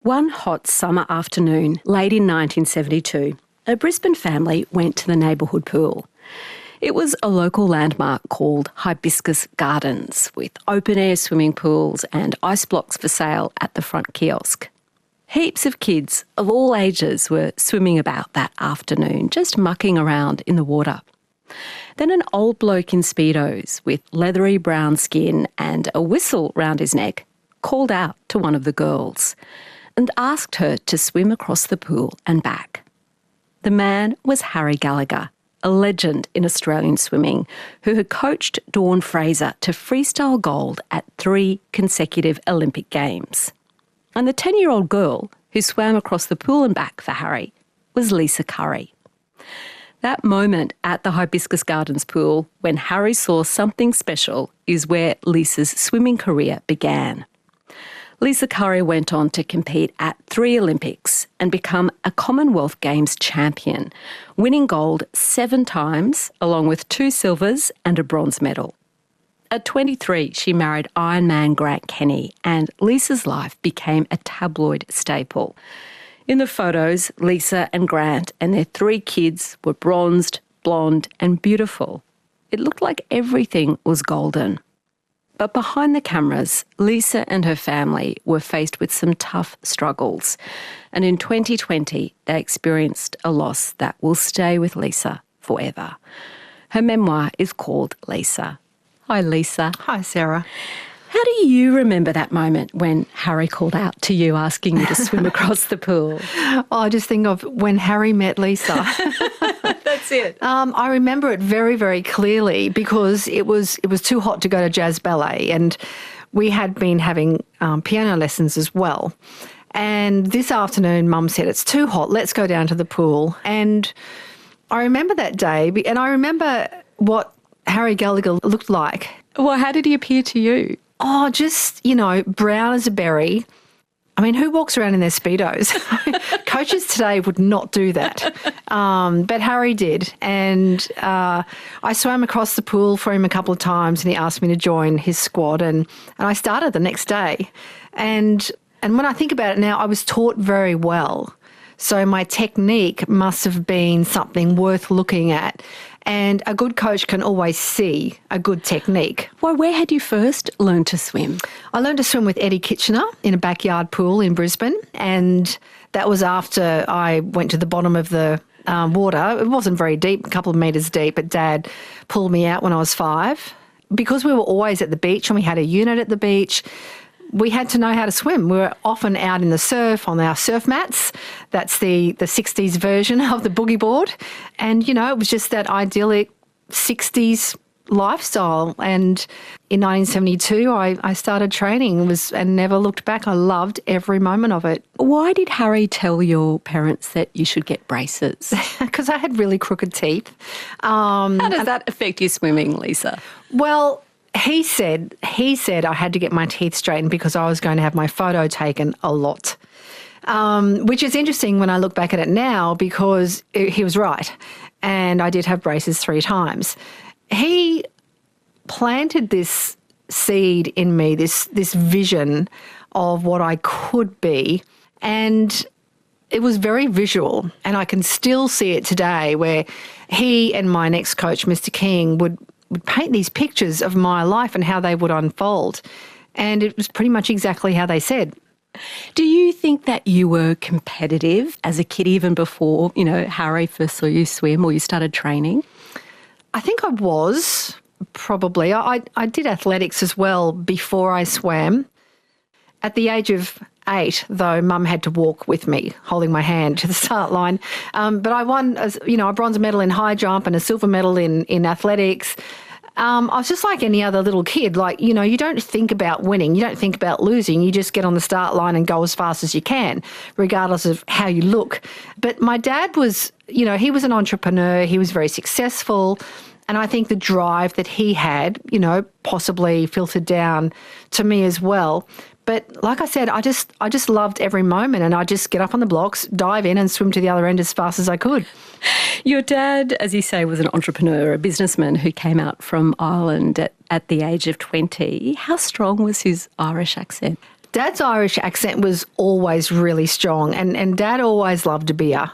One hot summer afternoon, late in 1972, a Brisbane family went to the neighbourhood pool. It was a local landmark called Hibiscus Gardens, with open-air swimming pools and ice blocks for sale at the front kiosk. Heaps of kids of all ages were swimming about that afternoon, just mucking around in the water. Then an old bloke in Speedos with leathery brown skin and a whistle round his neck called out to one of the girls and asked her to swim across the pool and back. The man was Harry Gallagher, a legend in Australian swimming, who had coached Dawn Fraser to freestyle gold at 3 consecutive Olympic Games. And the 10-year-old girl who swam across the pool and back for Harry was Lisa Curry. That moment at the Hibiscus Gardens pool when Harry saw something special is where Lisa's swimming career began. Lisa Curry went on to compete at 3 Olympics and become a Commonwealth Games champion, winning gold 7 times, along with 2 silvers and a bronze medal. At 23, she married Ironman Grant Kenny, and Lisa's life became a tabloid staple. In the photos, Lisa and Grant and their 3 kids were bronzed, blonde and beautiful. It looked like everything was golden. But behind the cameras, Lisa and her family were faced with some tough struggles. And in 2020, they experienced a loss that will stay with Lisa forever. Her memoir is called Lisa. Hi, Lisa. Hi, Sarah. How do you remember that moment when Harry called out to you asking you to swim across the pool? I just think of when Harry met Lisa. That's it. I remember it very, very clearly because it was too hot to go to jazz ballet, and we had been having piano lessons as well. And this afternoon, Mum said, "It's too hot, let's go down to the pool." And I remember that day, and I remember what Harry Gallagher looked like. Well, how did he appear to you? Oh, just, brown as a berry. I mean, who walks around in their Speedos? Coaches today would not do that. But Harry did. And I swam across the pool for him a couple of times and he asked me to join his squad. And I started the next day. And when I think about it now, I was taught very well. So my technique must have been something worth looking at. And a good coach can always see a good technique. Well, where had you first learned to swim? I learned to swim with Eddie Kitchener in a backyard pool in Brisbane, and that was after I went to the bottom of the water. It wasn't very deep, a couple of metres deep, but Dad pulled me out when I was 5. Because we were always at the beach and we had a unit at the beach, we had to know how to swim. We were often out in the surf on our surf mats. That's the 60s version of the boogie board. And, it was just that idyllic 60s lifestyle. And in 1972, I started training and never looked back. I loved every moment of it. Why did Harry tell your parents that you should get braces? Because I had really crooked teeth. How does that affect your swimming, Lisa? Well, He said I had to get my teeth straightened because I was going to have my photo taken a lot, which is interesting when I look back at it now because he was right, and I did have braces 3 times. He planted this seed in me, this vision of what I could be, and it was very visual, and I can still see it today where he and my next coach, Mr. King, would paint these pictures of my life and how they would unfold. And it was pretty much exactly how they said. Do you think that you were competitive as a kid even before, Harry first saw you swim or you started training? I think I was, probably. I did athletics as well before I swam. At the age of 8, though, Mum had to walk with me, holding my hand to the start line. But I won, a bronze medal in high jump and a silver medal in athletics. I was just like any other little kid. You don't think about winning. You don't think about losing. You just get on the start line and go as fast as you can, regardless of how you look. But my dad was, he was an entrepreneur. He was very successful. And I think the drive that he had, possibly filtered down to me as well. But like I said, I just loved every moment, and I just get up on the blocks, dive in and swim to the other end as fast as I could. Your dad, as you say, was an entrepreneur, a businessman who came out from Ireland at the age of 20. How strong was his Irish accent? Dad's Irish accent was always really strong, and Dad always loved a beer.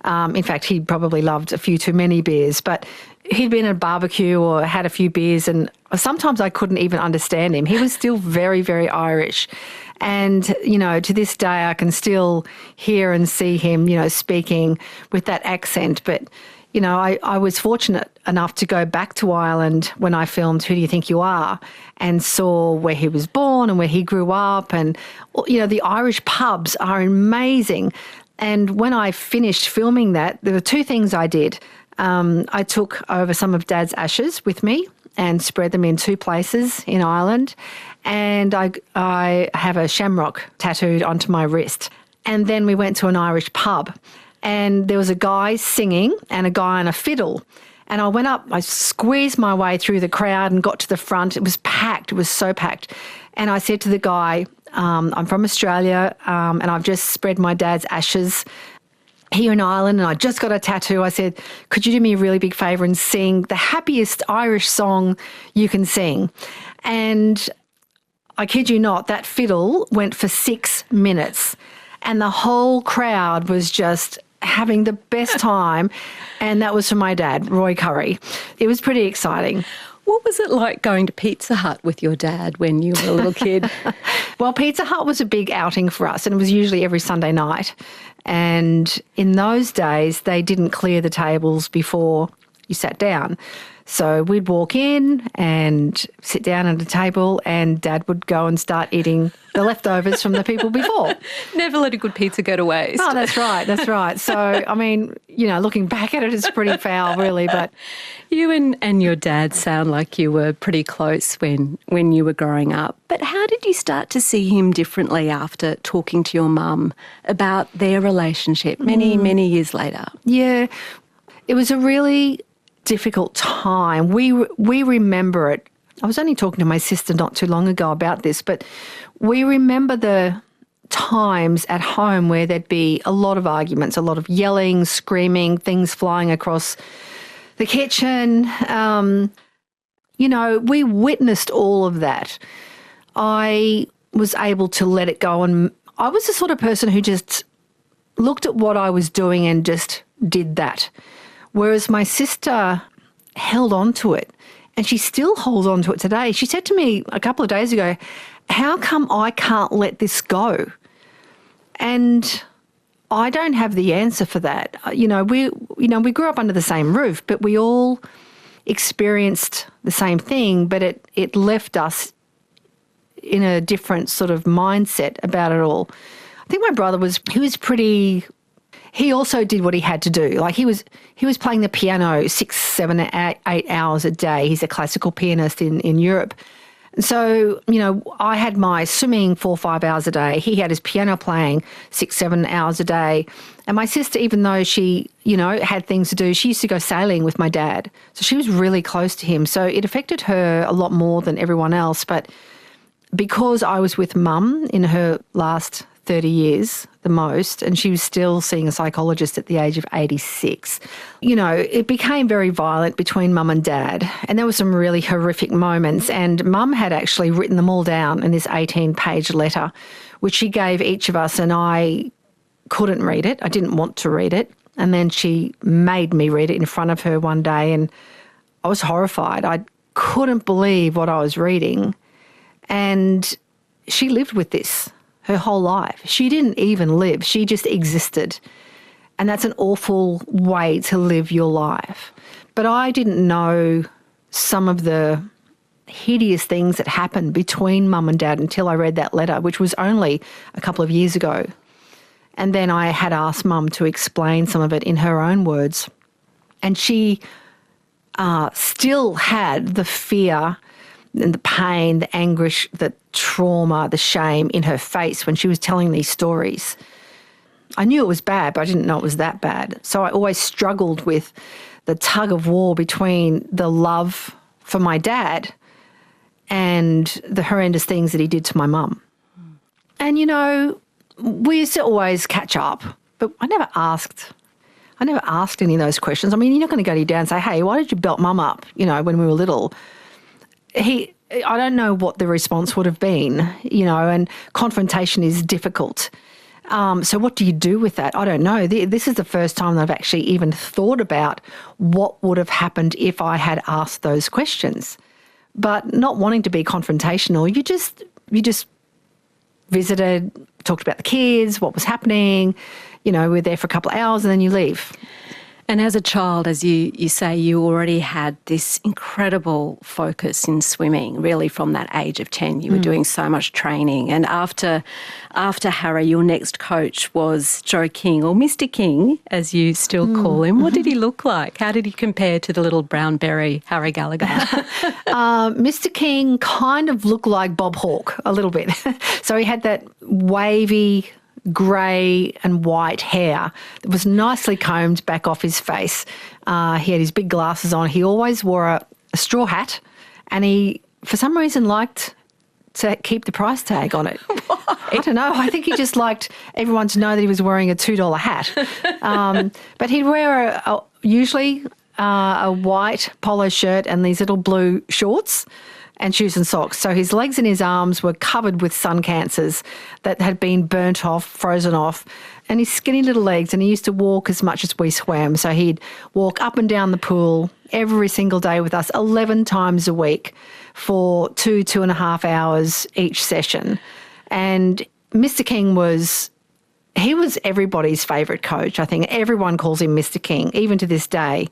In fact, he probably loved a few too many beers, but he'd been at a barbecue or had a few beers, and sometimes I couldn't even understand him. He was still very, very Irish. And, you know, to this day I can still hear and see him, you know, speaking with that accent. But, you know, I was fortunate enough to go back to Ireland when I filmed Who Do You Think You Are, and saw where he was born and where he grew up. And, you know, the Irish pubs are amazing. And when I finished filming that, there were two things I did. I took over some of Dad's ashes with me and spread them in two places in Ireland. And I have a shamrock tattooed onto my wrist. And then we went to an Irish pub, and there was a guy singing and a guy on a fiddle. And I went up, I squeezed my way through the crowd and got to the front. It was packed, it was so packed. And I said to the guy, I'm from Australia, and I've just spread my dad's ashes here in Ireland, and I just got a tattoo. I said, could you do me a really big favour and sing the happiest Irish song you can sing? And I kid you not, that fiddle went for 6 minutes, and the whole crowd was just having the best time. And that was from my dad, Roy Curry. It was pretty exciting. What was it like going to Pizza Hut with your dad when you were a little kid? Well, Pizza Hut was a big outing for us, and it was usually every Sunday night. And in those days, they didn't clear the tables before you sat down. So we'd walk in and sit down at a table, and Dad would go and start eating the leftovers from the people before. Never let a good pizza go to waste. Oh, that's right, that's right. So, I mean, you know, looking back at it, it's pretty foul, really. But you and your dad sound like you were pretty close when you were growing up. But how did you start to see him differently after talking to your mum about their relationship many years later? Yeah, it was a really difficult time. We remember it. I was only talking to my sister not too long ago about this, but we remember the times at home where there'd be a lot of arguments, a lot of yelling, screaming, things flying across the kitchen. You know, we witnessed all of that. I was able to let it go, and I was the sort of person who just looked at what I was doing and just did that. Whereas my sister held on to it, and she still holds on to it today. She said to me a couple of days ago, how come I can't let this go? And I don't have the answer for that. We grew up under the same roof, but we all experienced the same thing, but it left us in a different sort of mindset about it all. I think my brother he also did what he had to do. Like he was playing the piano 6, 7, 8 hours a day. He's a classical pianist in Europe. So, you know, I had my swimming 4 or 5 hours a day. He had his piano playing 6, 7 hours a day. And my sister, even though she, you know, had things to do, she used to go sailing with my dad. So she was really close to him. So it affected her a lot more than everyone else. But because I was with Mum in her last 30 years, the most, and she was still seeing a psychologist at the age of 86. You know, it became very violent between Mum and Dad, and there were some really horrific moments, and Mum had actually written them all down in this 18-page letter, which she gave each of us, and I couldn't read it. I didn't want to read it, and then she made me read it in front of her one day, and I was horrified. I couldn't believe what I was reading, and she lived with this her whole life. She didn't even live. She just existed. And that's an awful way to live your life. But I didn't know some of the hideous things that happened between Mum and Dad until I read that letter, which was only a couple of years ago. And then I had asked Mum to explain some of it in her own words. And she still had the fear and the pain, the anguish, the trauma, the shame in her face when she was telling these stories. I knew it was bad, but I didn't know it was that bad. So I always struggled with the tug of war between the love for my dad and the horrendous things that he did to my mum. And, you know, we used to always catch up, but I never asked any of those questions. I mean, you're not going to go to your dad and say, hey, why did you belt Mum up, you know, when we were little? I don't know what the response would have been, and confrontation is difficult. So what do you do with that? I don't know. This is the first time that I've actually even thought about what would have happened if I had asked those questions. But not wanting to be confrontational, you just visited, talked about the kids, what was happening, we're there for a couple of hours and then you leave. And as a child, as you say, you already had this incredible focus in swimming, really from that age of 10. You were doing so much training. And after Harry, your next coach was Joe King, or Mr. King, as you still call him. What did he look like? How did he compare to the little brown berry Harry Gallagher? Mr. King kind of looked like Bob Hawke a little bit. So he had that wavy grey and white hair that was nicely combed back off his face. He had his big glasses on. He always wore a straw hat, and he, for some reason, liked to keep the price tag on it. Why? I don't know. I think he just liked everyone to know that he was wearing a $2 hat. But he'd wear usually a white polo shirt and these little blue shorts and shoes and socks. So his legs and his arms were covered with sun cancers that had been burnt off, frozen off, and his skinny little legs, and he used to walk as much as we swam. So he'd walk up and down the pool every single day with us 11 times a week for 2.5 hours each session. And Mr. King was everybody's favourite coach. I think everyone calls him Mr. King, even to this day.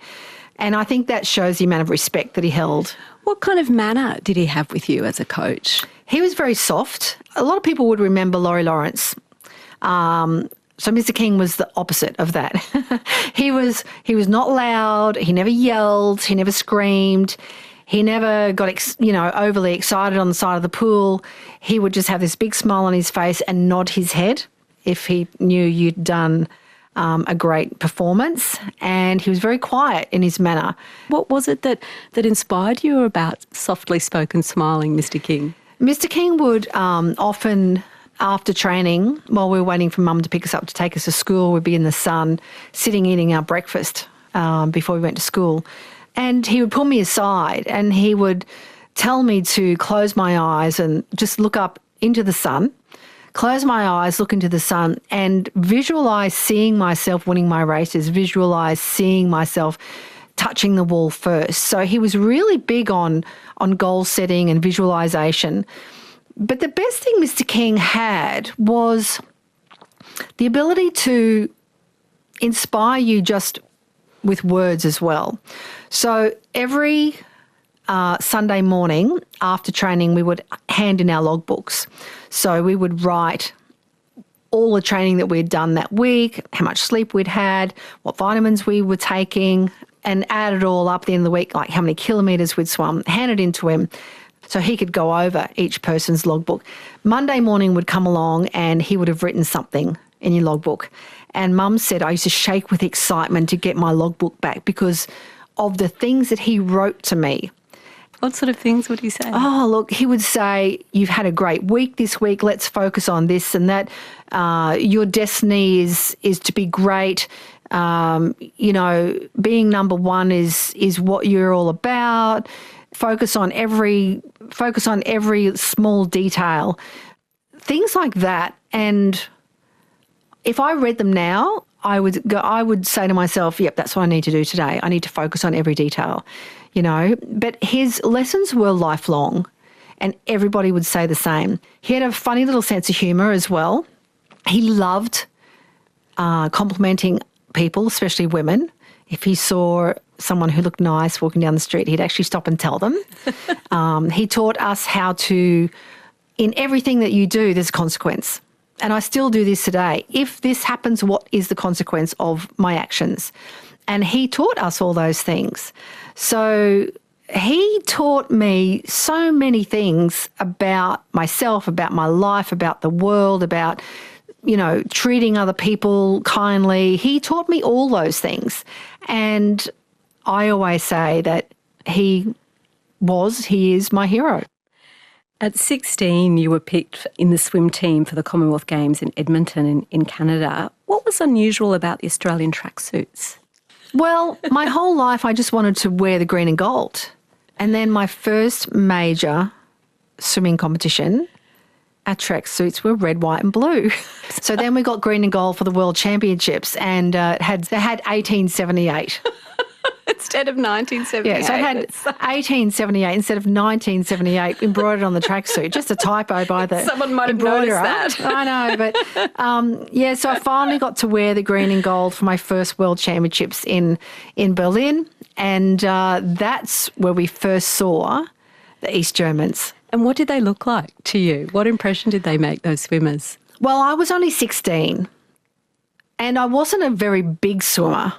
And I think that shows the amount of respect that he held. What kind of manner did he have with you as a coach? He was very soft. A lot of people would remember Laurie Lawrence. So Mr. King was the opposite of that. He was not loud. He never yelled. He never screamed. He never got overly excited on the side of the pool. He would just have this big smile on his face and nod his head if he knew you'd done a great performance, and he was very quiet in his manner. What was it that inspired you about softly spoken smiling, Mr. King? Mr. King would often, after training, while we were waiting for Mum to pick us up to take us to school, we'd be in the sun, sitting eating our breakfast before we went to school, and he would pull me aside and he would tell me to close my eyes and just look up into the sun. Close my eyes, look into the sun, and visualise seeing myself winning my races, visualise seeing myself touching the wall first. So he was really big on goal setting and visualisation. But the best thing Mr. King had was the ability to inspire you just with words as well. So every Sunday morning after training, we would hand in our logbooks. So we would write all the training that we'd done that week, how much sleep we'd had, what vitamins we were taking, and add it all up at the end of the week, like how many kilometres we'd swum, hand it in to him so he could go over each person's logbook. Monday morning would come along and he would have written something in your logbook. And Mum said I used to shake with excitement to get my logbook back because of the things that he wrote to me. What sort of things would he say? Oh, look, he would say, you've had a great week this week, let's focus on this and that. Your destiny is to be great. Being number one is what you're all about. Focus on every small detail. Things like that. And if I read them now, I would say to myself, yep, that's what I need to do today. I need to focus on every detail. But his lessons were lifelong and everybody would say the same. He had a funny little sense of humour as well. He loved complimenting people, especially women. If he saw someone who looked nice walking down the street, he'd actually stop and tell them. He taught us how to, in everything that you do, there's a consequence. And I still do this today. If this happens, what is the consequence of my actions? And he taught us all those things. So he taught me so many things about myself, about my life, about the world, about, treating other people kindly. He taught me all those things. And I always say that he is my hero. At 16, you were picked in the swim team for the Commonwealth Games in Edmonton in Canada. What was unusual about the Australian tracksuits? Well, my whole life I just wanted to wear the green and gold. And then my first major swimming competition, our track suits were red, white and blue. So then we got green and gold for the World Championships, and they had 1878. Instead of 1978. Yeah, so it had 1878 instead of 1978 embroidered on the tracksuit. Just a typo by the Someone might have noticed that. I know, but so I finally got to wear the green and gold for my first World Championships in Berlin, and that's where we first saw the East Germans. And what did they look like to you? What impression did they make, those swimmers? Well, I was only 16 and I wasn't a very big swimmer.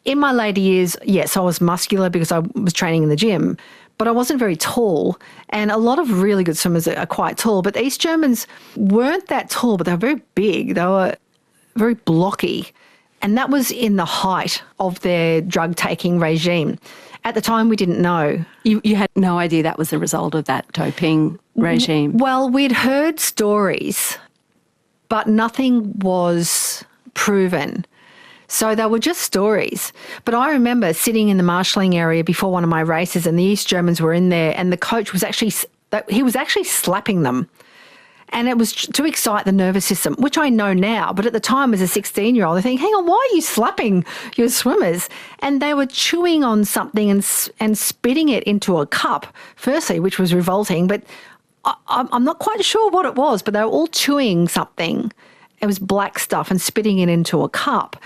In my later years, yes, I was muscular because I was training in the gym, but I wasn't very tall. And a lot of really good swimmers are quite tall, but the East Germans weren't that tall, but they were very big. They were very blocky. And that was in the height of their drug-taking regime. At the time, we didn't know. You had no idea that was the result of that doping regime? Well, we'd heard stories, but nothing was proven. So they were just stories. But I remember sitting in the marshalling area before one of my races, and the East Germans were in there, and the coach was actually slapping them. And it was to excite the nervous system, which I know now. But at the time, as a 16-year-old, I think, hang on, why are you slapping your swimmers? And they were chewing on something and spitting it into a cup, firstly, which was revolting. But I'm not quite sure what it was, but they were all chewing something. It was black stuff and spitting it into a cup.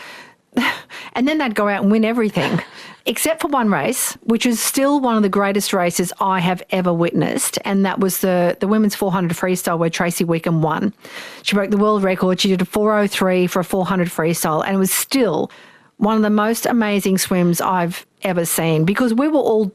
And then they'd go out and win everything, except for one race, which is still one of the greatest races I have ever witnessed, and that was the women's 400 freestyle where Tracy Wickham won. She broke the world record. She did a 4:03 for a 400 freestyle, and it was still one of the most amazing swims I've ever seen because we were all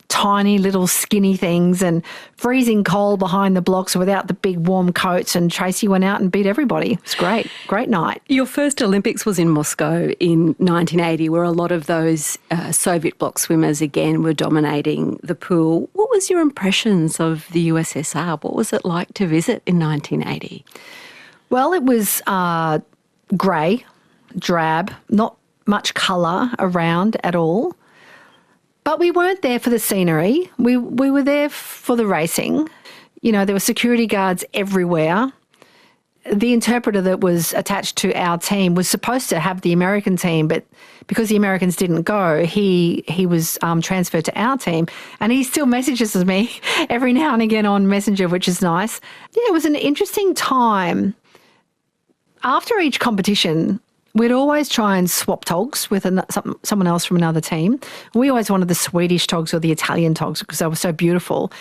tiny little skinny things and freezing cold behind the blocks without the big warm coats, and Tracy went out and beat everybody. It was great. Great night. Your first Olympics was in Moscow in 1980, where a lot of those Soviet bloc swimmers again were dominating the pool. What was your impressions of the USSR? What was it like to visit in 1980? Well, it was grey, drab, not much colour around at all. But we weren't there for the scenery. We were there for the racing. You know, there were security guards everywhere. The interpreter that was attached to our team was supposed to have the American team, but because the Americans didn't go, he was transferred to our team, and he still messages me every now and again on Messenger, which is nice. Yeah, it was an interesting time. After each competition, we'd always try and swap togs with someone else from another team. We always wanted the Swedish togs or the Italian togs because they were so beautiful.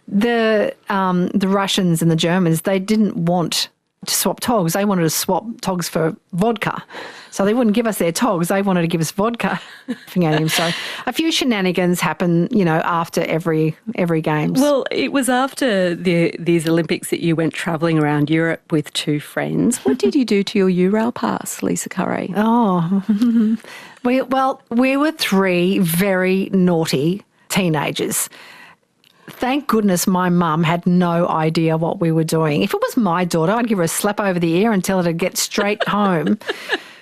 The Russians and the Germans, they didn't want to swap togs. They wanted to swap togs for vodka. So they wouldn't give us their togs. They wanted to give us vodka. So a few shenanigans happen, after every Games. Well, it was after these Olympics that you went travelling around Europe with two friends. What did you do to your Eurail pass, Lisa Curry? Oh, we were three very naughty teenagers. Thank goodness my mum had no idea what we were doing. If it was my daughter, I'd give her a slap over the ear and tell her to get straight home.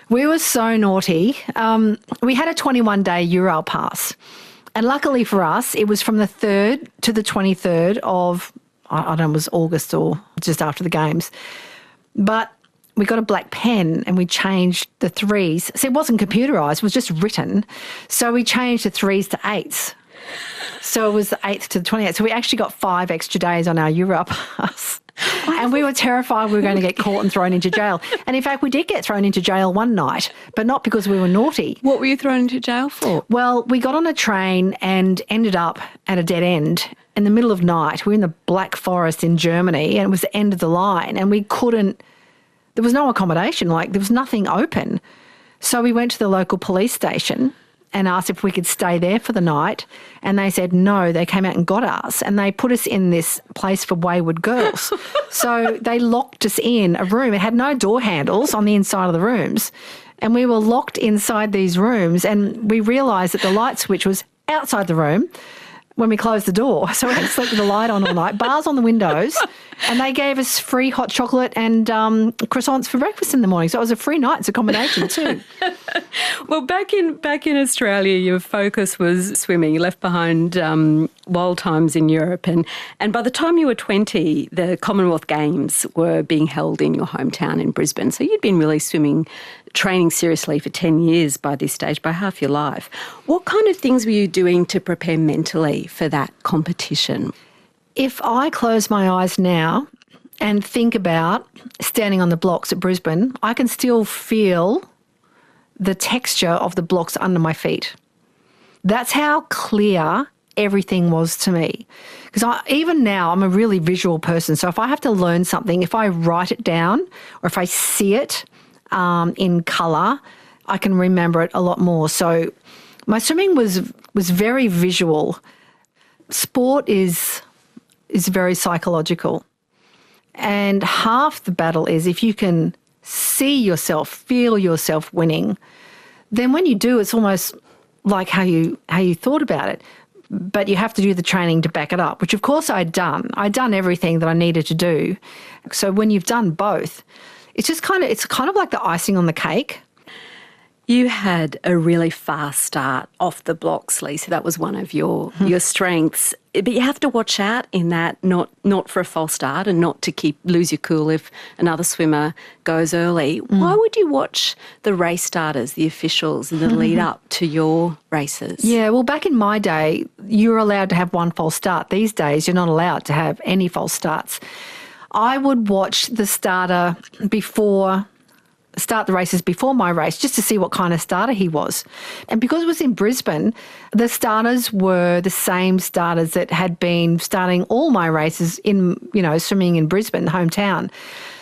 We were so naughty. We had a 21-day Eurail pass. And luckily for us, it was from the 3rd to the 23rd of, I don't know, it was August or just after the Games. But we got a black pen and we changed the 3s. So it wasn't computerised, it was just written. So we changed the 3s to 8s. So it was the 8th to the 28th. So we actually got 5 extra days on our Eurail pass. And we were terrified we were going to get caught and thrown into jail. And in fact, we did get thrown into jail one night, but not because we were naughty. What were you thrown into jail for? Well, we got on a train and ended up at a dead end in the middle of night. We were in the Black Forest in Germany, and it was the end of the line, and there was no accommodation, there was nothing open. So we went to the local police station and asked if we could stay there for the night. And they said no. They came out and got us, and they put us in this place for wayward girls. So they locked us in a room. It had no door handles on the inside of the rooms. And we were locked inside these rooms, and we realised that the light switch was outside the room when we closed the door. So we had to sleep with the light on all night, bars on the windows, and they gave us free hot chocolate and croissants for breakfast in the morning. So it was a free night's accommodation too. Well, back in Australia, your focus was swimming. You left behind wild times in Europe, and by the time you were 20, the Commonwealth Games were being held in your hometown in Brisbane. So you'd been really training seriously for 10 years by this stage, by half your life. What kind of things were you doing to prepare mentally for that competition? If I close my eyes now and think about standing on the blocks at Brisbane, I can still feel the texture of the blocks under my feet. That's how clear everything was to me. Because even now, I'm a really visual person. So if I have to learn something, if I write it down or if I see it in colour, I can remember it a lot more. So my swimming was very visual. Sport is very psychological. And half the battle is if you can see yourself, feel yourself winning, then when you do, it's almost like how you thought about it. But you have to do the training to back it up, which of course I'd done. I'd done everything that I needed to do. So when you've done both, it's kind of like the icing on the cake. You had a really fast start off the blocks, Lisa. That was one of your strengths. But you have to watch out in that, not for a false start and not to lose your cool if another swimmer goes early. Why would you watch the race starters, the officials, in the lead up to your races? Yeah, well, back in my day, you were allowed to have one false start. These days, you're not allowed to have any false starts. I would watch the starter start the races before my race just to see what kind of starter he was. And because it was in Brisbane, the starters were the same starters that had been starting all my races in, swimming in Brisbane, hometown.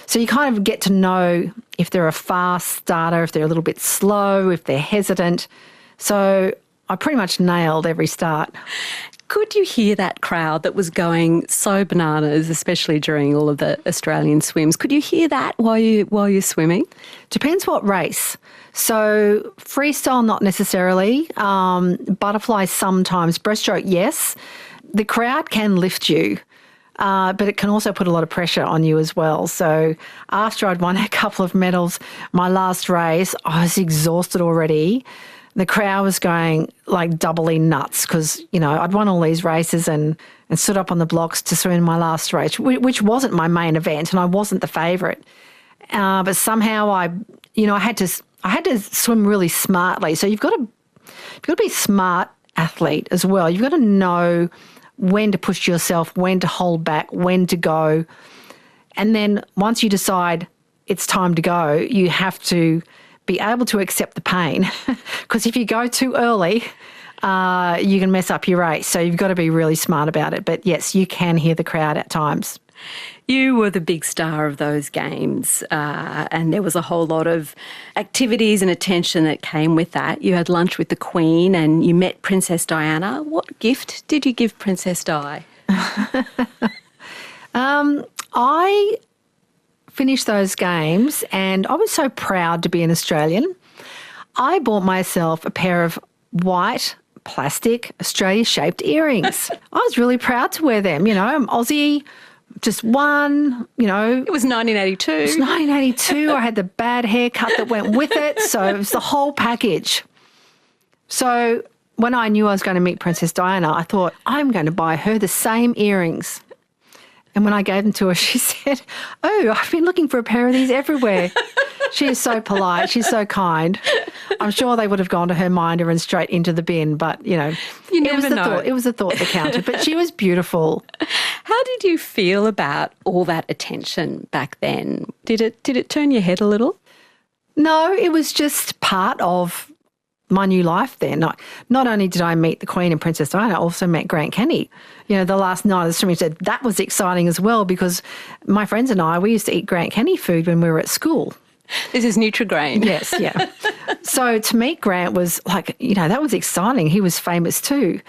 So you kind of get to know if they're a fast starter, if they're a little bit slow, if they're hesitant. So I pretty much nailed every start. Could you hear that crowd that was going so bananas, especially during all of the Australian swims? Could you hear that while you're swimming? Depends what race. So freestyle, not necessarily. Butterfly sometimes. Breaststroke, yes. The crowd can lift you, but it can also put a lot of pressure on you as well. So after I'd won a couple of medals, my last race, I was exhausted already. The crowd was going like doubly nuts because, I'd won all these races and stood up on the blocks to swim in my last race, which wasn't my main event and I wasn't the favourite. But somehow I had to swim really smartly. So you've got to be a smart athlete as well. You've got to know when to push yourself, when to hold back, when to go. And then once you decide it's time to go, you have to be able to accept the pain because if you go too early, you can mess up your race. So you've got to be really smart about it. But yes, you can hear the crowd at times. You were the big star of those games and there was a whole lot of activities and attention that came with that. You had lunch with the Queen and you met Princess Diana. What gift did you give Princess Di? I finished those games and I was so proud to be an Australian. I bought myself a pair of white plastic Australia-shaped earrings. I was really proud to wear them. I'm Aussie, just one, It was 1982. It was 1982. I had the bad haircut that went with it, so it was the whole package. So when I knew I was going to meet Princess Diana, I thought, I'm going to buy her the same earrings. And when I gave them to her, she said, "Oh, I've been looking for a pair of these everywhere." She is so polite. She's so kind. I'm sure they would have gone to her minder and straight into the bin, but, you never know. It was the thought that counted. But she was beautiful. How did you feel about all that attention back then? Did it turn your head a little? No, it was just part of my new life then. Not only did I meet the Queen and Princess Diana, I also met Grant Kenny. The last night of the swimming, said that was exciting as well because my friends and I, we used to eat Grant Kenny food when we were at school. This is Nutrigrain. Yes, yeah. So to meet Grant was like, that was exciting. He was famous too.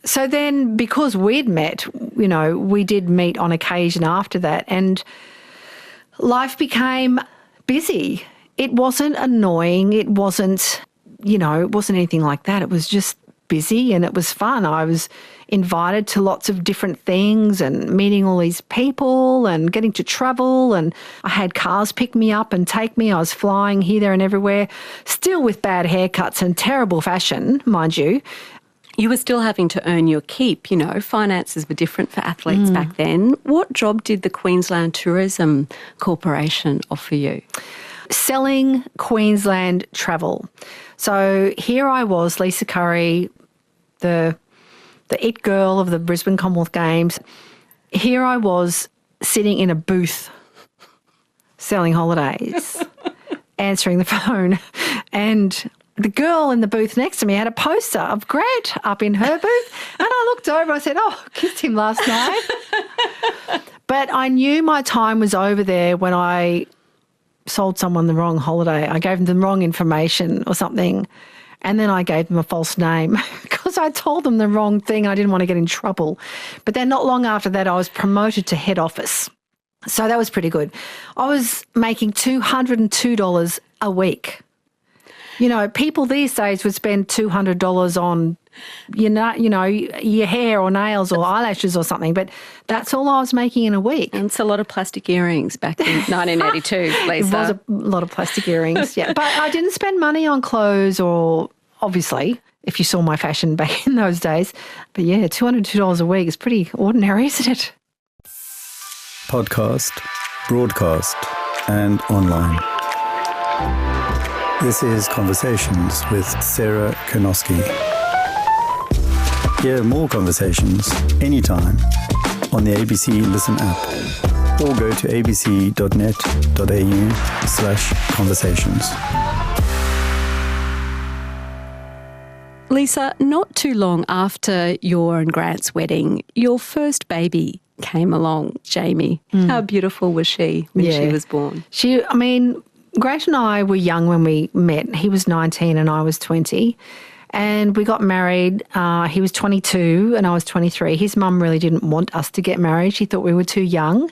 So then because we'd met, we did meet on occasion after that and life became busy. It wasn't annoying. It wasn't anything like that. It was just busy and it was fun. I was invited to lots of different things and meeting all these people and getting to travel, and I had cars pick me up and take me. I was flying here, there and everywhere, still with bad haircuts and terrible fashion, mind you. You were still having to earn your keep, you know, finances were different for athletes back then. What job did the Queensland Tourism Corporation offer you? Selling Queensland travel. So here I was, Lisa Curry, the it girl of the Brisbane Commonwealth Games. Here I was sitting in a booth selling holidays, answering the phone, and the girl in the booth next to me had a poster of Grant up in her booth, and I looked over and I said, oh, I kissed him last night. But I knew my time was over there when I sold someone the wrong holiday. I gave them the wrong information or something, and then I gave them a false name because I told them the wrong thing. I didn't want to get in trouble. But then not long after that, I was promoted to head office. So that was pretty good. I was making $202 a week. You know, people these days would spend $200 on, you know, your hair or nails or eyelashes or something, but that's all I was making in a week. And it's a lot of plastic earrings back in 1982, Lisa. It was a lot of plastic earrings, yeah. But I didn't spend money on clothes or, obviously, if you saw my fashion back in those days. But yeah, $202 a week is pretty ordinary, isn't it? Podcast, broadcast, and online. This is Conversations with Sarah Kanowski. Hear more conversations anytime on the ABC Listen app or go to abc.net.au/conversations. Lisa, not too long after your and Grant's wedding, your first baby came along, Jaimi. How beautiful was she when she was born? Grant and I were young when we met. He was 19 and I was 20. And we got married. He was 22 and I was 23. His mum really didn't want us to get married. She thought we were too young.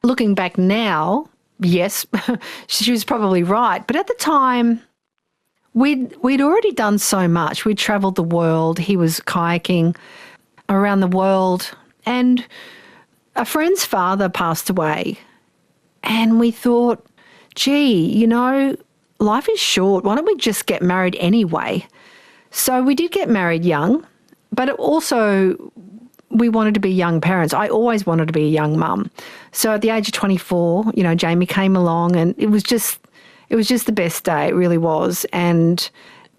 Looking back now, yes, she was probably right. But at the time, we'd already done so much. We'd travelled the world. He was kayaking around the world. And a friend's father passed away. And we thought, gee, you know, life is short. Why don't we just get married anyway? So we did get married young, but also we wanted to be young parents. I always wanted to be a young mum. So at the age of 24, you know, Jaimi came along and it was just the best day. It really was. And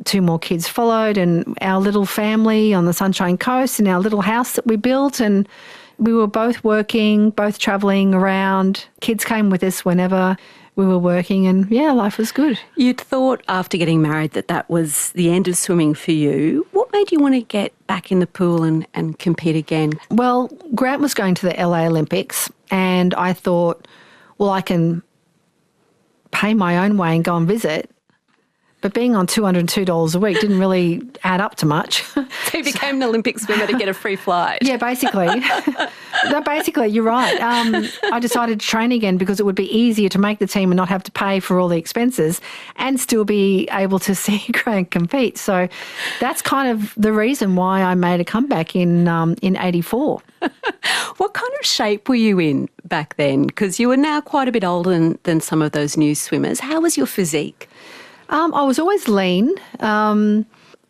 2 more kids followed and our little family on the Sunshine Coast and our little house that we built, and we were both working, both travelling around. Kids came with us whenever we were working, and yeah, life was good. You'd thought after getting married that was the end of swimming for you. What made you want to get back in the pool and compete again? Well, Grant was going to the LA Olympics and I thought, well, I can pay my own way and go and visit. But being on $202 a week didn't really add up to much. So you became an Olympic swimmer to get a free flight. Yeah, basically. Basically, you're right. I decided to train again because it would be easier to make the team and not have to pay for all the expenses and still be able to see Grant compete. So that's kind of the reason why I made a comeback in 84. What kind of shape were you in back then? Because you were now quite a bit older than some of those new swimmers. How was your physique? I was always lean. I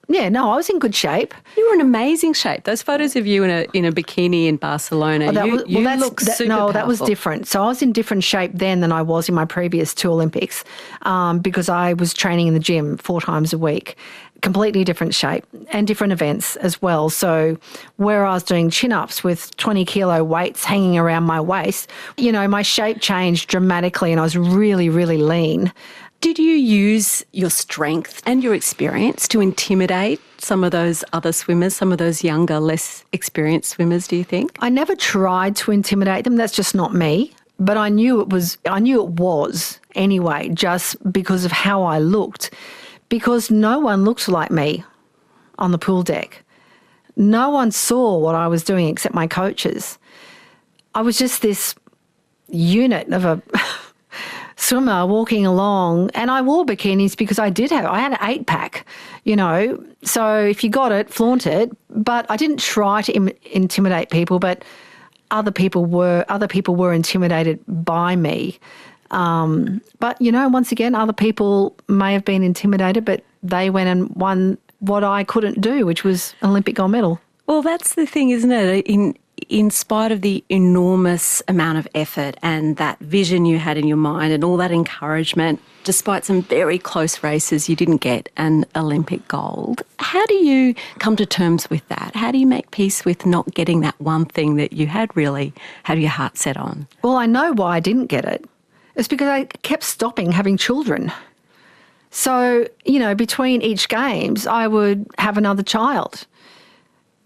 was in good shape. You were in amazing shape. Those photos of you in a bikini in Barcelona, you look super powerful. That was different. So I was in different shape then than I was in my previous 2 Olympics because I was training in the gym 4 times a week. Completely different shape and different events as well. So where I was doing chin-ups with 20-kilo weights hanging around my waist, you know, my shape changed dramatically and I was really, really lean. Did you use your strength and your experience to intimidate some of those other swimmers, some of those younger, less experienced swimmers, do you think? I never tried to intimidate them. That's just not me. But I knew it was anyway, just because of how I looked. Because no one looked like me on the pool deck. No one saw what I was doing except my coaches. I was just this unit of a swimmer walking along, and I wore bikinis because I had an 8-pack, so if you got it, flaunt it. But I didn't try to intimidate people, but other people were intimidated by me. But, once again, other people may have been intimidated, but they went and won what I couldn't do, which was Olympic gold medal. Well, that's the thing, isn't it? In spite of the enormous amount of effort and that vision you had in your mind and all that encouragement, despite some very close races, you didn't get an Olympic gold. How do you come to terms with that? How do you make peace with not getting that one thing that you had really had your heart set on? Well, I know why I didn't get it. It's because I kept stopping having children. So, between each games, I would have another child.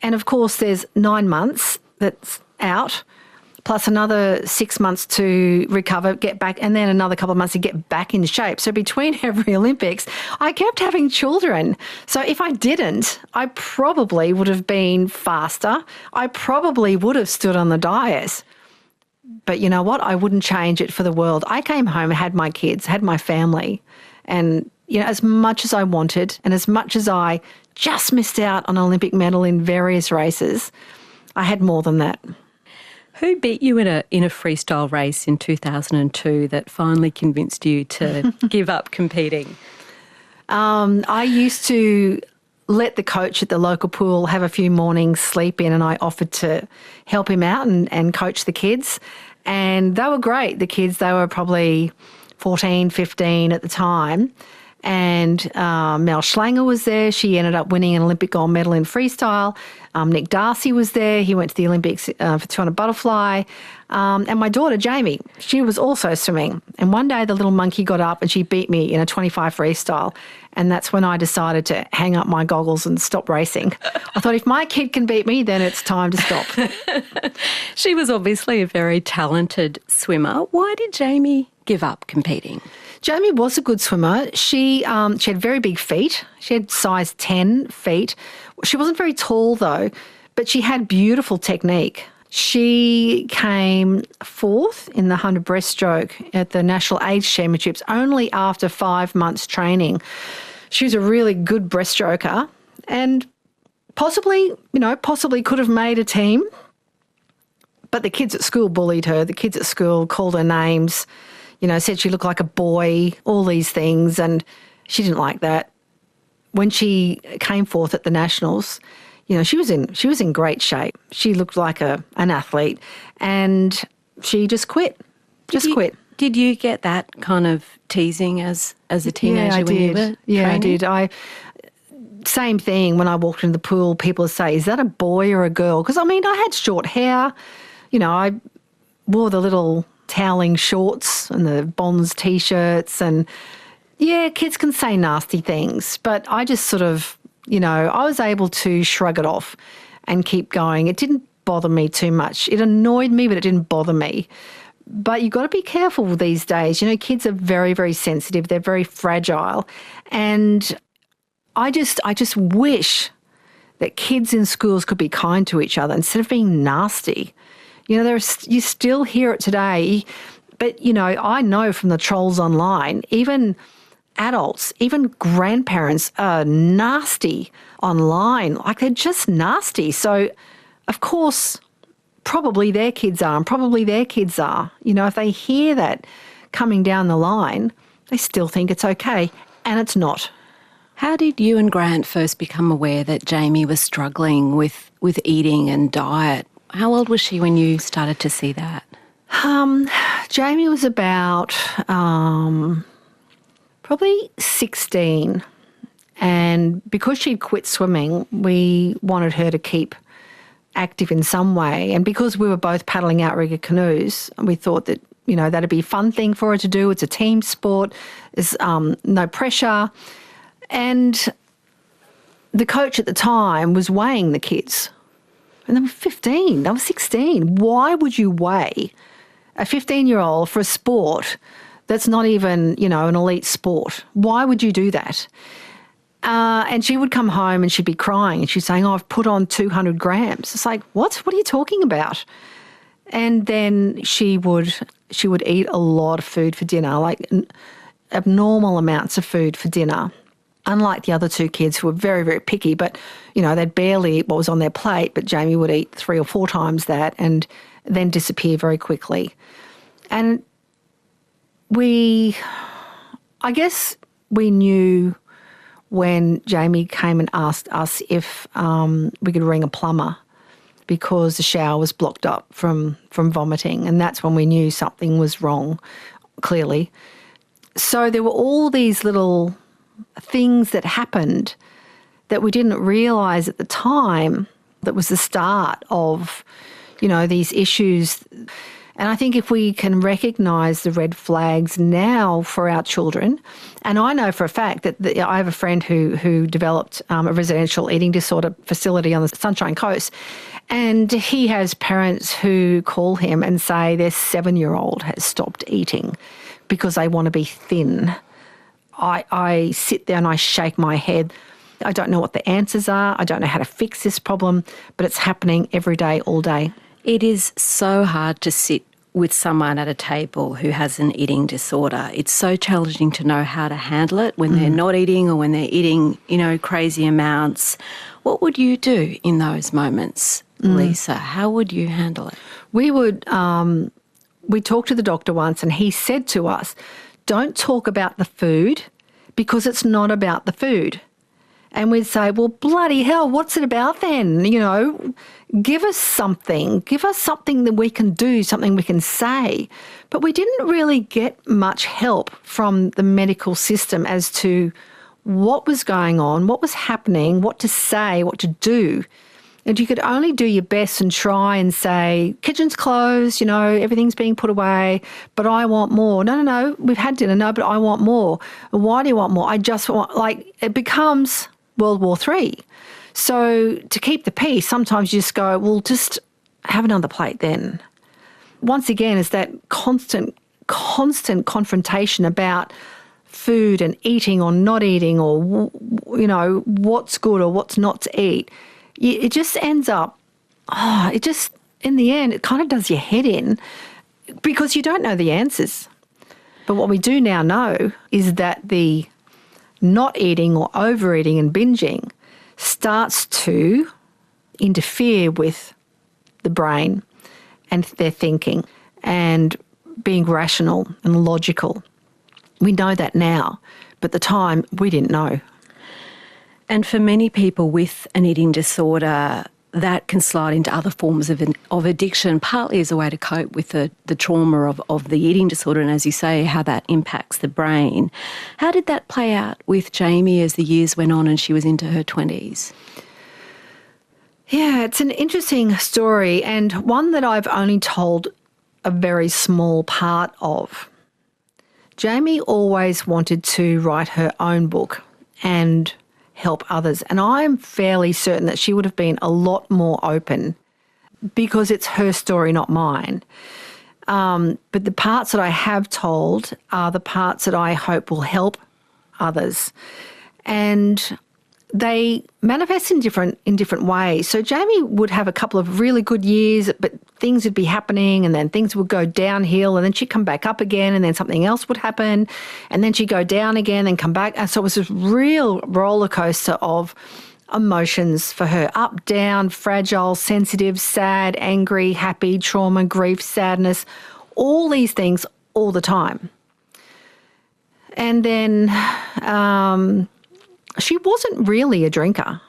And of course, there's 9 months that's out, plus another 6 months to recover, get back, and then another couple of months to get back in shape. So between every Olympics, I kept having children. So if I didn't, I probably would have been faster. I probably would have stood on the dais. But you know what? I wouldn't change it for the world. I came home, had my kids, had my family, and as much as I wanted and as much as I just missed out on an Olympic medal in various races, I had more than that. Who beat you in a freestyle race in 2002 that finally convinced you to give up competing? I used to let the coach at the local pool have a few mornings sleep in, and I offered to help him out and coach the kids. And they were great, the kids. They were probably 14, 15 at the time. And Mel Schlanger was there. She ended up winning an Olympic gold medal in freestyle. Nick Darcy was there. He went to the Olympics for 200 butterfly. And my daughter, Jaimi, she was also swimming. And one day the little monkey got up and she beat me in a 25 freestyle. And that's when I decided to hang up my goggles and stop racing. I thought, if my kid can beat me, then it's time to stop. She was obviously a very talented swimmer. Why did Jaimi give up competing? Jaimi was a good swimmer. She had very big feet. She had size 10 feet. She wasn't very tall though, but she had beautiful technique. She came fourth in the 100 breaststroke at the National Age Championships only after 5 months training. She was a really good breaststroker and possibly could have made a team, but the kids at school bullied her. The kids at school called her names, said she looked like a boy, all these things, and she didn't like that. When she came fourth at the Nationals, she was in great shape. She looked like an athlete, and she just quit. Quit. Did you get that kind of teasing as a teenager when you were training? I did. Same thing when I walked into the pool, people would say, "Is that a boy or a girl?" Because, I had short hair. I wore the little toweling shorts and the Bonds T-shirts, and, kids can say nasty things, but I just sort of, I was able to shrug it off and keep going. It didn't bother me too much. It annoyed me, but it didn't bother me. But you've got to be careful these days. Kids are very, very sensitive. They're very fragile. And I just wish that kids in schools could be kind to each other instead of being nasty. You still hear it today. But, I know from the trolls online, even adults, even grandparents are nasty online. Like, they're just nasty. So, of course, probably their kids are, and probably their kids are. If they hear that coming down the line, they still think it's okay, and it's not. How did you and Grant first become aware that Jaimi was struggling with eating and diet? How old was she when you started to see that? Jaimi was about probably 16, and because she'd quit swimming, we wanted her to keep active in some way. And because we were both paddling outrigger canoes, we thought that, that'd be a fun thing for her to do. It's a team sport. There's no pressure. And the coach at the time was weighing the kids. And they were 15, they were 16. Why would you weigh a 15-year-old for a sport that's not even, an elite sport? Why would you do that? And she would come home and she'd be crying and she'd saying, "Oh, I've put on 200 grams. It's like, what? What are you talking about? And then she would she would eat a lot of food for dinner, like abnormal amounts of food for dinner. Unlike the other two kids who were very, very picky, but, they'd barely eat what was on their plate, but Jaimi would eat 3 or 4 times that and then disappear very quickly. And I guess we knew when Jaimi came and asked us if we could ring a plumber because the shower was blocked up from vomiting, and that's when we knew something was wrong, clearly. So there were all these little things that happened that we didn't realise at the time that was the start of, these issues. And I think if we can recognise the red flags now for our children, and I know for a fact that I have a friend who developed a residential eating disorder facility on the Sunshine Coast, and he has parents who call him and say their 7-year-old has stopped eating because they want to be thin. I sit there and I shake my head. I don't know what the answers are. I don't know how to fix this problem, but it's happening every day, all day. It is so hard to sit with someone at a table who has an eating disorder. It's so challenging to know how to handle it when they're not eating or when they're eating, crazy amounts. What would you do in those moments, Lisa? How would you handle it? We talked to the doctor once and he said to us, don't talk about the food because it's not about the food. And we'd say, well, bloody hell, what's it about then? Give us something. Give us something that we can do, something we can say. But we didn't really get much help from the medical system as to what was going on, what was happening, what to say, what to do. And you could only do your best and try and say, kitchen's closed, everything's being put away, but I want more. No, we've had dinner. No, but I want more. Why do you want more? I just want, it becomes World War III. So to keep the peace, sometimes you just go, well, just have another plate then. Once again, it's that constant confrontation about food and eating or not eating or, what's good or what's not to eat. It just ends up, in the end, it kind of does your head in because you don't know the answers. But what we do now know is that the not eating or overeating and binging starts to interfere with the brain and their thinking and being rational and logical. We know that now, but at the time we didn't know. And for many people with an eating disorder, that can slide into other forms of addiction, partly as a way to cope with the trauma of the eating disorder and, as you say, how that impacts the brain. How did that play out with Jaimi as the years went on and she was into her 20s? Yeah, it's an interesting story and one that I've only told a very small part of. Jaimi always wanted to write her own book and help others. And I'm fairly certain that she would have been a lot more open because it's her story, not mine. But the parts that I have told are the parts that I hope will help others. And they manifest in different ways. So Jaimi would have a couple of really good years, but things would be happening and then things would go downhill and then she'd come back up again and then something else would happen and then she'd go down again and come back. And so it was this real roller coaster of emotions for her, up, down, fragile, sensitive, sad, angry, happy, trauma, grief, sadness, all these things all the time. And then she wasn't really a drinker.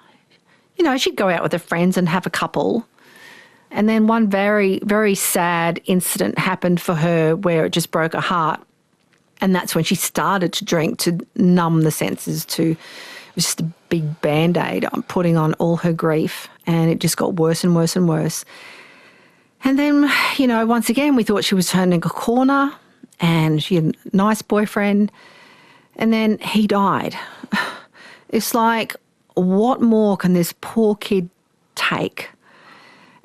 She'd go out with her friends and have a couple. And then one very, very sad incident happened for her where it just broke her heart. And that's when she started to drink to numb the senses, it was just a big Band-Aid on putting on all her grief. And it just got worse and worse and worse. And then, once again, we thought she was turning a corner and she had a nice boyfriend. And then he died. It's like, what more can this poor kid take?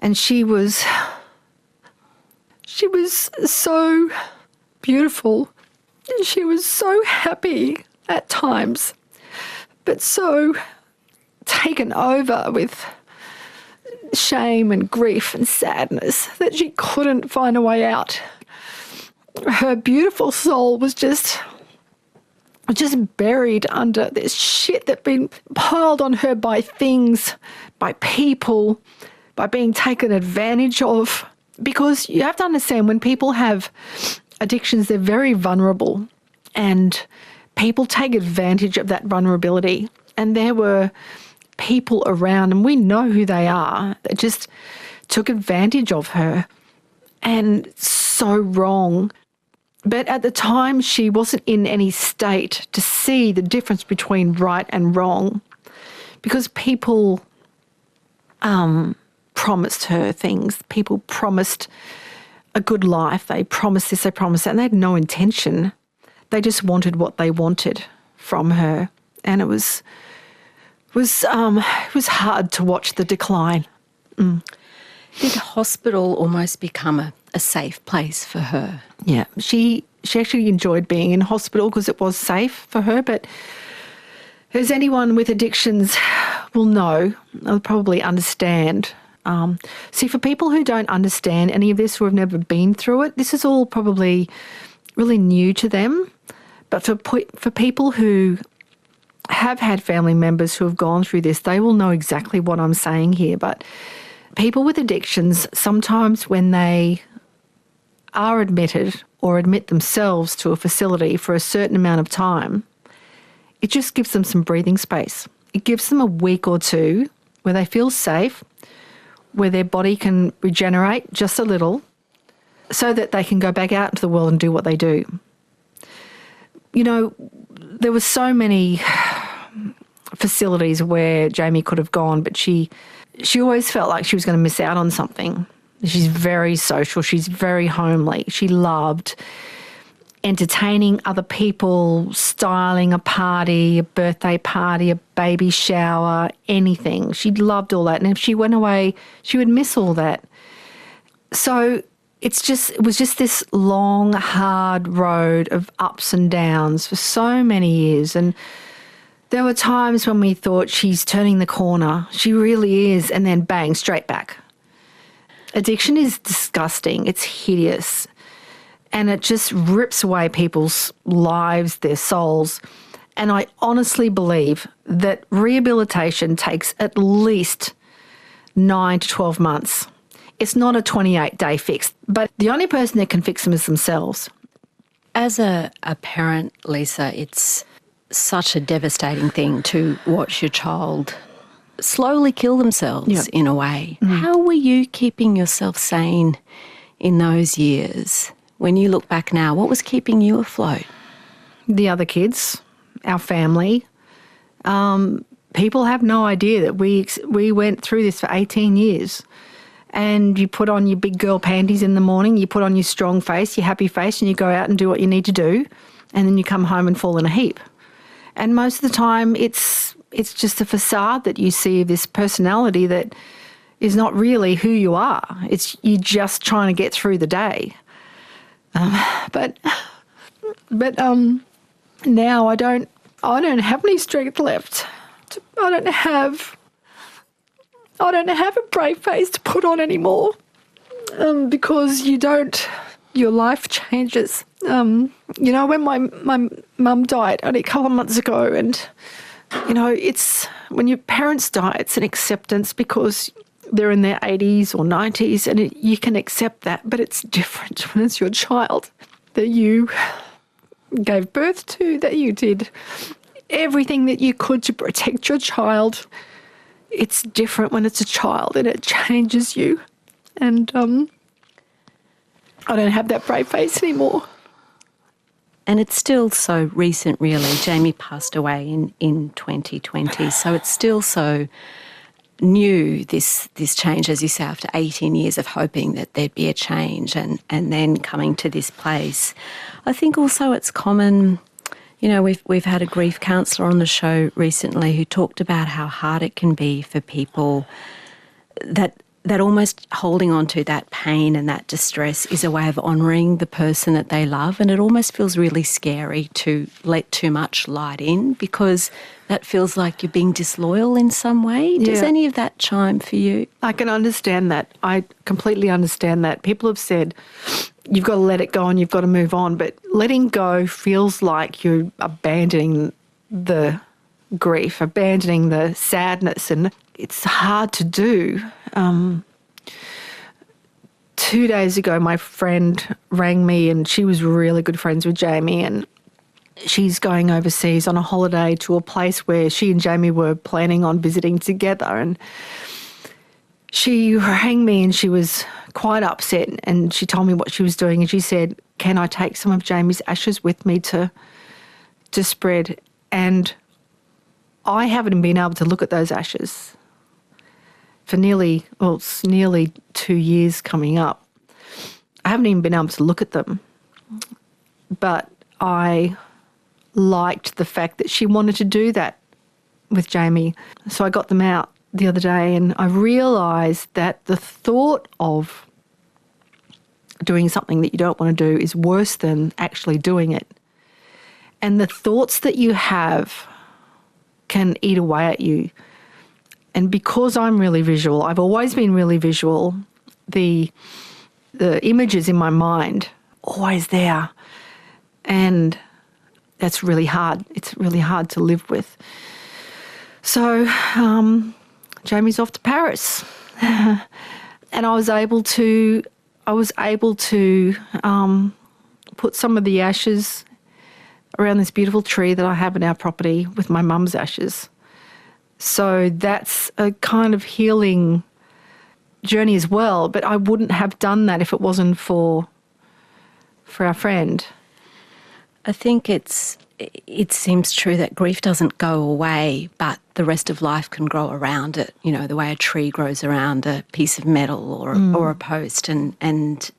And she was so beautiful. And she was so happy at times, but so taken over with shame and grief and sadness that she couldn't find a way out. her beautiful soul was just buried under this shit that been piled on her by things, by people, by being taken advantage of. Because you have to understand, when people have addictions, they're very vulnerable, and people take advantage of that vulnerability. And there were people around, and we know who they are, that just took advantage of her. And so wrong. But at the time, she wasn't in any state to see the difference between right and wrong, because people promised her things. People promised a good life. They promised this, they promised that, and they had no intention. They just wanted what they wanted from her. And it was hard to watch the decline. Did hospital almost become a safe place for her? Yeah, she actually enjoyed being in hospital because it was safe for her. But as anyone with addictions will know, they'll probably understand. See, for people who don't understand any of this, who have never been through it, this is all probably really new to them. But for people who have had family members who have gone through this, they will know exactly what I'm saying here. But people with addictions, sometimes when they are admitted or admit themselves to a facility for a certain amount of time, it just gives them some breathing space. It gives them a week or two where they feel safe, where their body can regenerate just a little, so that they can go back out into the world and do what they do. You know, there were so many facilities where Jaimi could have gone, but she always felt like she was going to miss out on something. She's very social. She's very homely. She loved entertaining other people, styling a party, a birthday party, a baby shower, anything. She loved all that. And if she went away, she would miss all that. So it was just this long, hard road of ups and downs for so many years. And there were times when we thought, she's turning the corner. She really is. And then bang, straight back. Addiction is disgusting. It's hideous. And it just rips away people's lives, their souls. And I honestly believe that rehabilitation takes at least 9 to 12 months. It's not a 28-day fix. But the only person that can fix them is themselves. As a parent, Lisa, it's such a devastating thing to watch your child slowly kill themselves in a way. How were you keeping yourself sane in those years? When you look back now, what was keeping you afloat? The other kids, our family. People have no idea that we went through this for 18 years. And you put on your big girl panties in the morning, you put on your strong face, your happy face, and you go out and do what you need to do, and then you come home and fall in a heap. And most of the time it's just a facade that you see of this personality that is not really who you are. It's you just trying to get through the day. But now I don't have any strength left. I don't have a brave face to put on anymore, because your life changes. You know, when my mum died only a couple of months ago, and you know, it's when your parents die, it's an acceptance because they're in their 80s or 90s, and you can accept that. But it's different when it's your child that you gave birth to, that you did everything that you could to protect your child. It's different when it's a child, and it changes you. And I don't have that brave face anymore. And it's still so recent, really. Jaimi passed away in 2020, so it's still so new, this change, as you say, after 18 years of hoping that there'd be a change and then coming to this place. I think also it's common, you know, we've had a grief counsellor on the show recently who talked about how hard it can be for people that that almost holding on to that pain and that distress is a way of honouring the person that they love, and it almost feels really scary to let too much light in because that feels like you're being disloyal in some way. Does any of that chime for you? I can understand that. I completely understand that. People have said you've got to let it go and you've got to move on, but letting go feels like you're abandoning the grief, abandoning the sadness, and it's hard to do. 2 days ago, my friend rang me, and she was really good friends with Jaimi, and she's going overseas on a holiday to a place where she and Jaimi were planning on visiting together. And she rang me and she was quite upset, and she told me what she was doing, and she said, "Can I take some of Jaimi's ashes with me to spread?" And I haven't been able to look at those ashes for it's nearly 2 years coming up. I haven't even been able to look at them. But I liked the fact that she wanted to do that with Jaimi. So I got them out the other day, and I realised that the thought of doing something that you don't want to do is worse than actually doing it. And the thoughts that you have can eat away at you. And because I'm really visual, I've always been really visual, the images in my mind, always there. And that's really hard. It's really hard to live with. So Jaimi's off to Paris. And I was able to put some of the ashes around this beautiful tree that I have in our property with my mum's ashes. So that's a kind of healing journey as well, but I wouldn't have done that if it wasn't for our friend. I think it seems true that grief doesn't go away, but the rest of life can grow around it, you know, the way a tree grows around a piece of metal or a post, and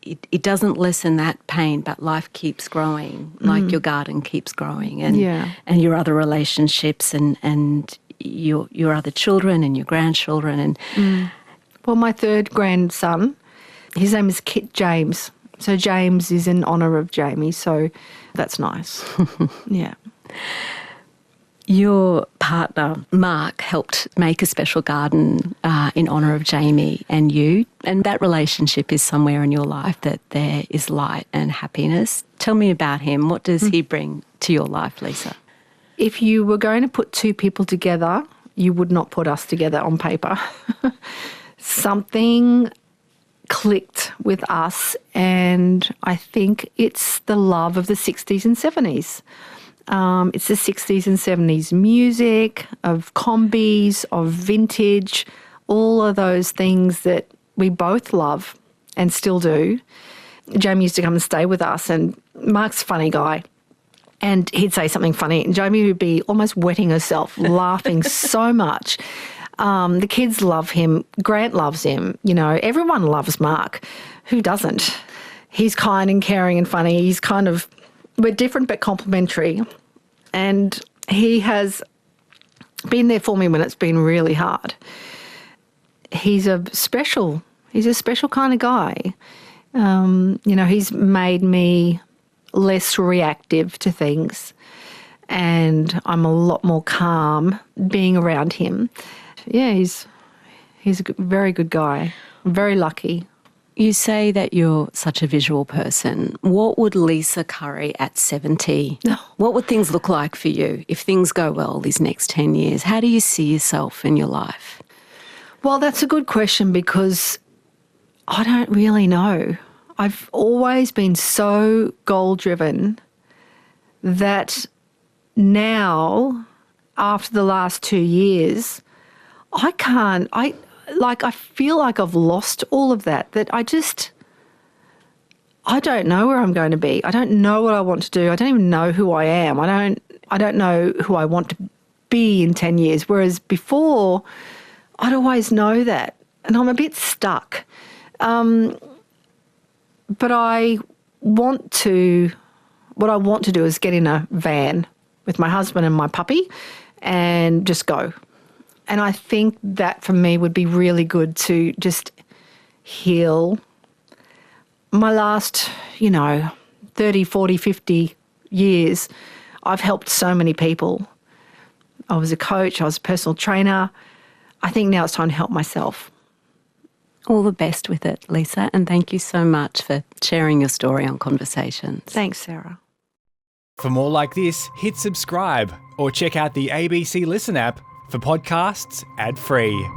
it doesn't lessen that pain, but life keeps growing, like your garden keeps growing, and your other relationships and your other children and your grandchildren. And Well, my third grandson, his name is Kit James. So James is in honour of Jaimi, so that's nice. Yeah. Your partner, Mark, helped make a special garden in honour of Jaimi and you, and that relationship is somewhere in your life that there is light and happiness. Tell me about him. What does he bring to your life, Lisa? If you were going to put two people together, you would not put us together on paper. Something clicked with us, and I think it's the love of the 60s and 70s. It's the 60s and 70s music, of combis, of vintage, all of those things that we both love and still do. Jaimi used to come and stay with us, and Mark's a funny guy. And he'd say something funny, and Jaimi would be almost wetting herself, laughing so much. The kids love him. Grant loves him. You know, everyone loves Mark. Who doesn't? He's kind and caring and funny. He's kind of, we're different but complementary. And he has been there for me when it's been really hard. He's a special kind of guy. You know, he's made me less reactive to things, and I'm a lot more calm being around him. Yeah, he's a very good guy. I'm very lucky. You say that you're such a visual person. What would Lisa Curry at 70, what would things look like for you if things go well these next 10 years? How do you see yourself in your life? Well, that's a good question because I don't really know. I've always been so goal-driven that now, after the last 2 years, I feel like I've lost all of that, I don't know where I'm going to be. I don't know what I want to do. I don't even know who I am. I don't know who I want to be in 10 years, whereas before I'd always know that, and I'm a bit stuck. But what I want to do is get in a van with my husband and my puppy and just go. And I think that for me would be really good to just heal my last, 30, 40, 50 years. I've helped so many people. I was a coach, I was a personal trainer. I think now it's time to help myself. All the best with it, Lisa, and thank you so much for sharing your story on Conversations. Thanks, Sarah. For more like this, hit subscribe or check out the ABC Listen app for podcasts ad-free.